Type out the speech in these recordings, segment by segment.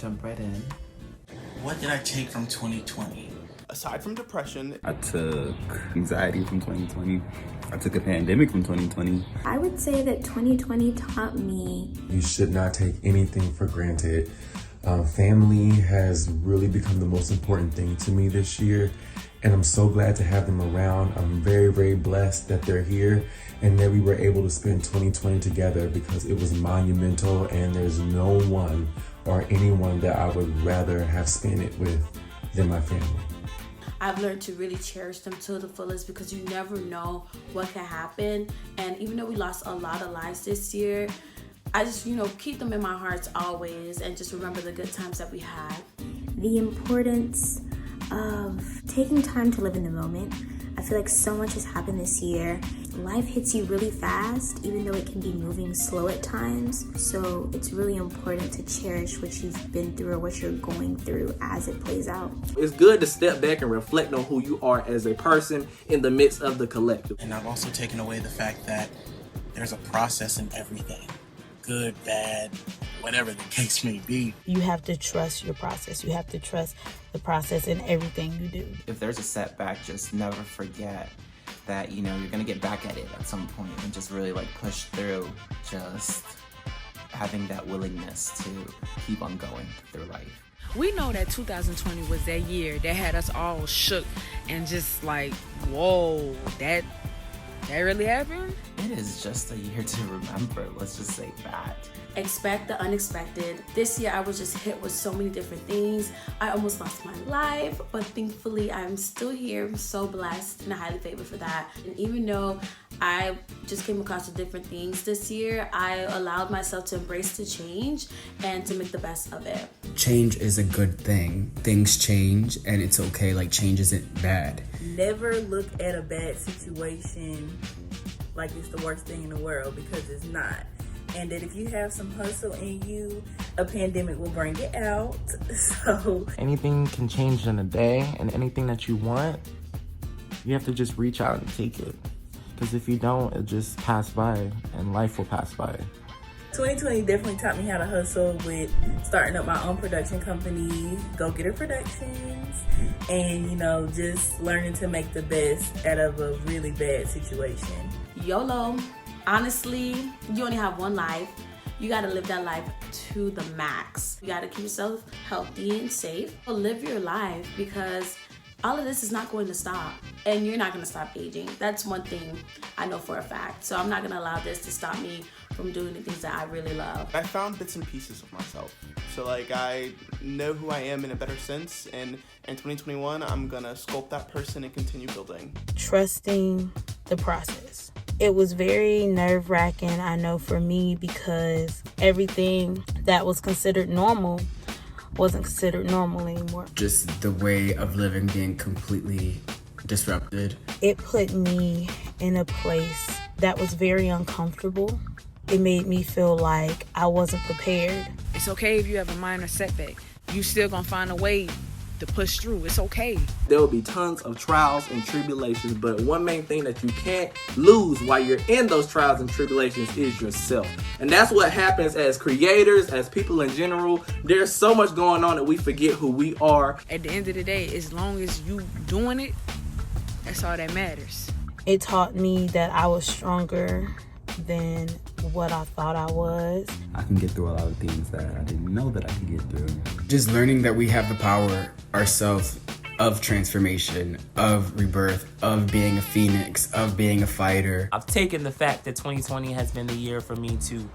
jump right in. What did I take from 2020? Aside from depression, I took anxiety from 2020. I took a pandemic from 2020. I would say that 2020 taught me you should not take anything for granted. Family has really become the most important thing to me this year, and I'm so glad to have them around. I'm very, very blessed that they're here and that we were able to spend 2020 together, because it was monumental, and there's no one or anyone that I would rather have spent it with than my family. I've learned to really cherish them to the fullest, because you never know what can happen. And even though we lost a lot of lives this year, I just, keep them in my hearts always, and just remember the good times that we had. the importance of taking time to live in the moment. I feel like so much has happened this year. Life hits you really fast, even though it can be moving slow at times. So it's really important to cherish what you've been through or what you're going through as it plays out. It's good to step back and reflect on who you are as a person in the midst of the collective. And I've also taken away the fact that there's a process in everything. Good, bad, whatever the case may be. You have to trust your process. You have to trust the process in everything you do. If there's a setback, just never forget that, you're going to get back at it at some point, and just really push through, just having that willingness to keep on going through life. We know that 2020 was that year that had us all shook and just whoa, that really happened? It is just a year to remember, let's just say that. Expect the unexpected. This year I was just hit with so many different things. I almost lost my life, but thankfully I'm still here. I'm so blessed and highly favored for that. And even though I just came across with different things this year, I allowed myself to embrace the change and to make the best of it. Change is a good thing. Things change and it's okay, change isn't bad. Never look at a bad situation like it's the worst thing in the world, because it's not. And that if you have some hustle in you, a pandemic will bring it out. So anything can change in a day, and anything that you want, you have to just reach out and take it. Because if you don't, it'll just pass by, and life will pass by. 2020 definitely taught me how to hustle with starting up my own production company, Go Getter Productions, and just learning to make the best out of a really bad situation. YOLO. Honestly, you only have one life. You gotta live that life to the max. You gotta keep yourself healthy and safe. Live your life, because all of this is not going to stop, and you're not gonna stop aging. That's one thing I know for a fact. So I'm not gonna allow this to stop me from doing the things that I really love. I found bits and pieces of myself. So I know who I am in a better sense, and in 2021, I'm gonna sculpt that person and continue building. Trusting the process. It was very nerve-wracking, I know, for me, because everything that was considered normal wasn't considered normal anymore. Just the way of living being completely disrupted. It put me in a place that was very uncomfortable. It made me feel like I wasn't prepared. It's okay if you have a minor setback. You still gonna find a way to push through. It's okay. There will be tons of trials and tribulations, but one main thing that you can't lose while you're in those trials and tribulations is yourself. And that's what happens as creators, as people in general. There's so much going on that we forget who we are. At the end of the day, as long as you doing it, that's all that matters. It taught me that I was stronger than what I thought I was. I can get through a lot of things that I didn't know that I could get through. Just learning that we have the power ourselves of transformation, of rebirth, of being a phoenix, of being a fighter. I've taken the fact that 2020 has been the year for me to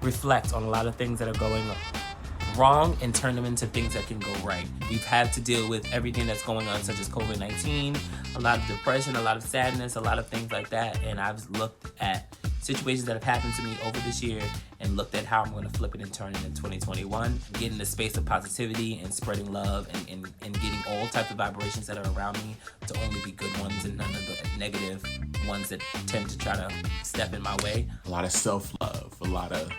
reflect on a lot of things that are going wrong and turn them into things that can go right. We've had to deal with everything that's going on, such as COVID-19, a lot of depression, a lot of sadness, a lot of things like that. And I've looked at situations that have happened to me over this year and looked at how I'm going to flip it and turn it in 2021, get in the space of positivity and spreading love and getting all types of vibrations that are around me to only be good ones and none of the negative ones that tend to try to step in my way. A lot of self-love, a lot of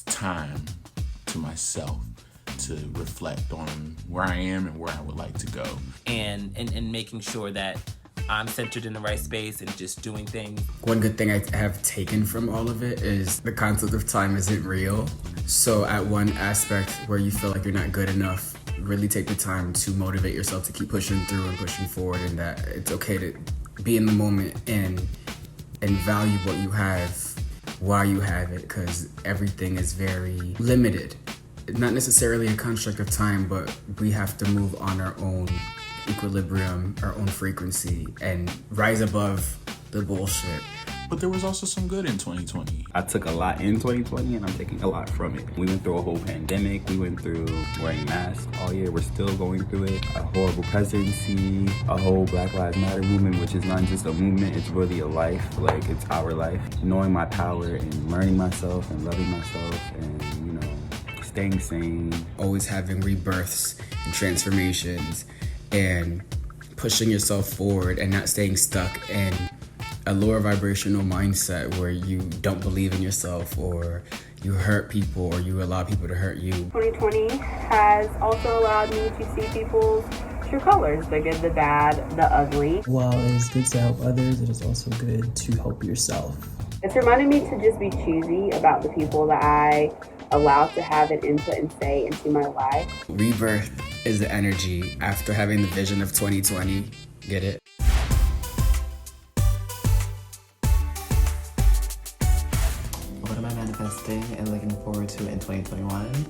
time to myself to reflect on where I am and where I would like to go. And making sure that I'm centered in the right space and just doing things. One good thing I have taken from all of it is the concept of time isn't real. So at one aspect where you feel like you're not good enough, really take the time to motivate yourself to keep pushing through and pushing forward, and that it's okay to be in the moment and value what you have while you have it, because everything is very limited. Not necessarily a construct of time, but we have to move on our own equilibrium, our own frequency, and rise above the bullshit. But there was also some good in 2020. I took a lot in 2020 and I'm taking a lot from it. We went through a whole pandemic. We went through wearing masks all year. We're still going through it. A horrible presidency, a whole Black Lives Matter movement, which is not just a movement, it's really a life. Like, it's our life. Knowing my power and learning myself and loving myself and, you know, staying sane. Always having rebirths and transformations and pushing yourself forward and not staying stuck in a lower vibrational mindset where you don't believe in yourself, or you hurt people, or you allow people to hurt you. 2020 has also allowed me to see people's true colors, the good, the bad, the ugly. While it is good to help others, it is also good to help yourself. It's reminded me to just be choosy about the people that I allow to have an input and say into my life. Rebirth is the energy after having the vision of 2020. Get it? What am I manifesting and looking forward to in 2021?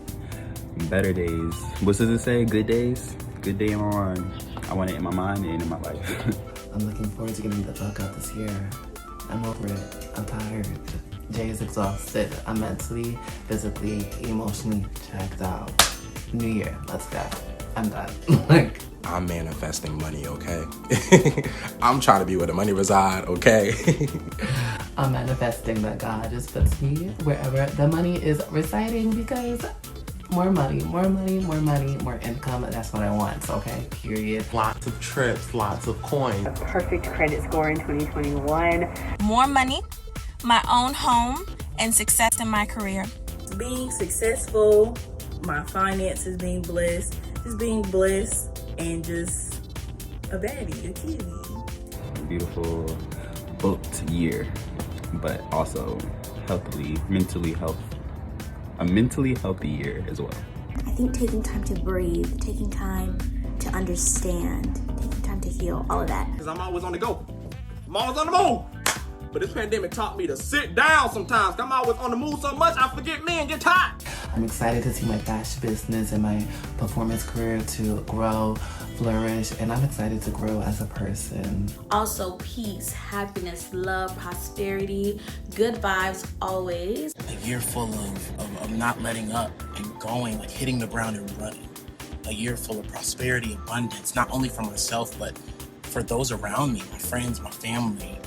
Better days. What does it say? Good days? Good day in my mind. I want it in my mind and in my life. I'm looking forward to getting the fuck out this year. I'm over it. I'm tired. Jay is exhausted. I'm mentally, physically, emotionally checked out. New year, let's go. I'm done. I'm manifesting money, okay? I'm trying to be where the money reside, okay? I'm manifesting that God just puts me wherever the money is residing, because more money, more money, more money, more income. That's what I want, okay? Period. Lots of trips, lots of coins. A perfect credit score in 2021. More money, my own home, and success in my career. Being successful, my finances being blessed, just being blessed, and just a baddie, a kitty. Beautiful, booked year, but also a mentally healthy year as well. I think taking time to breathe, taking time to understand, taking time to heal, all of that. Because I'm always on the go. I'm always on the move. But this pandemic taught me to sit down sometimes. I'm always on the move so much, I forget me and get tired. I'm excited to see my fashion business and my performance career to grow, flourish, and I'm excited to grow as a person. Also, peace, happiness, love, prosperity, good vibes always. A year full of not letting up and going, like hitting the ground and running. A year full of prosperity, abundance, not only for myself, but for those around me, my friends, my family,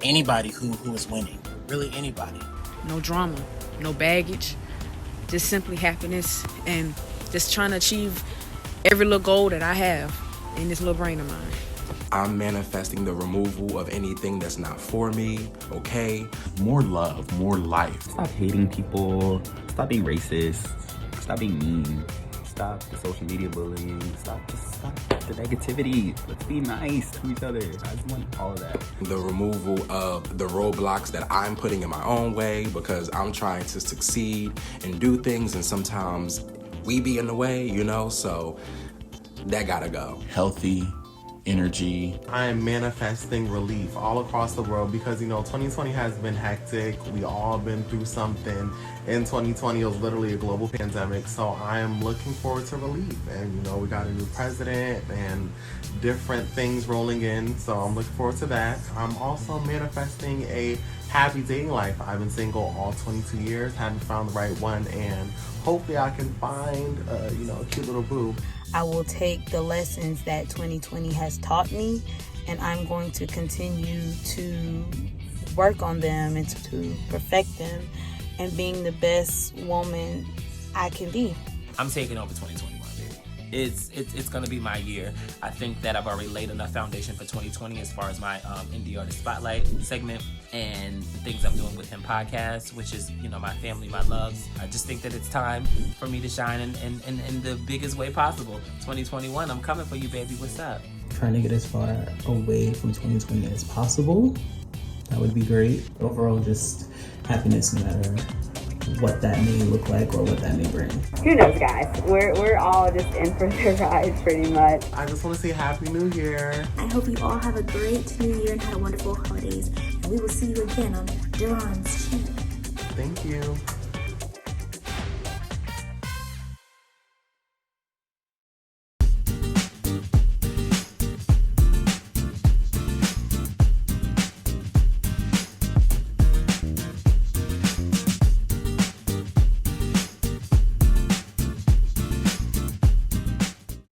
anybody who is winning, really anybody. No drama, no baggage, just simply happiness and just trying to achieve every little goal that I have in this little brain of mine. I'm manifesting the removal of anything that's not for me, okay? More love, more life. Stop hating people, stop being racist, stop being mean, stop the social media bullying, stop the negativity. Let's be nice to each other. I just want all of that. The removal of the roadblocks that I'm putting in my own way because I'm trying to succeed and do things, and sometimes we be in the way, you know, so that gotta go. Healthy energy. I am manifesting relief all across the world because, 2020 has been hectic. We all been through something. In 2020, it was literally a global pandemic. So I am looking forward to relief. And, we got a new president and different things rolling in. So I'm looking forward to that. I'm also manifesting a happy dating life. I've been single all 22 years, haven't found the right one, and hopefully I can find, a cute little boo. I will take the lessons that 2020 has taught me, and I'm going to continue to work on them and to perfect them and being the best woman I can be. I'm taking over 2021, baby. It's gonna be my year. I think that I've already laid enough foundation for 2020 as far as my Indie Artist Spotlight segment and the things I'm doing with him podcast, which is, my family, my loves. I just think that it's time for me to shine in the biggest way possible. 2021, I'm coming for you, baby. What's up? Trying to get as far away from 2020 as possible. That would be great. Overall, just happiness no matter what that may look like or what that may bring. Who knows, guys? We're all just in for the ride, pretty much. I just want to say Happy New Year. I hope you all have a great New Year and had wonderful holidays. And we will see you again on Deron's channel. Thank you.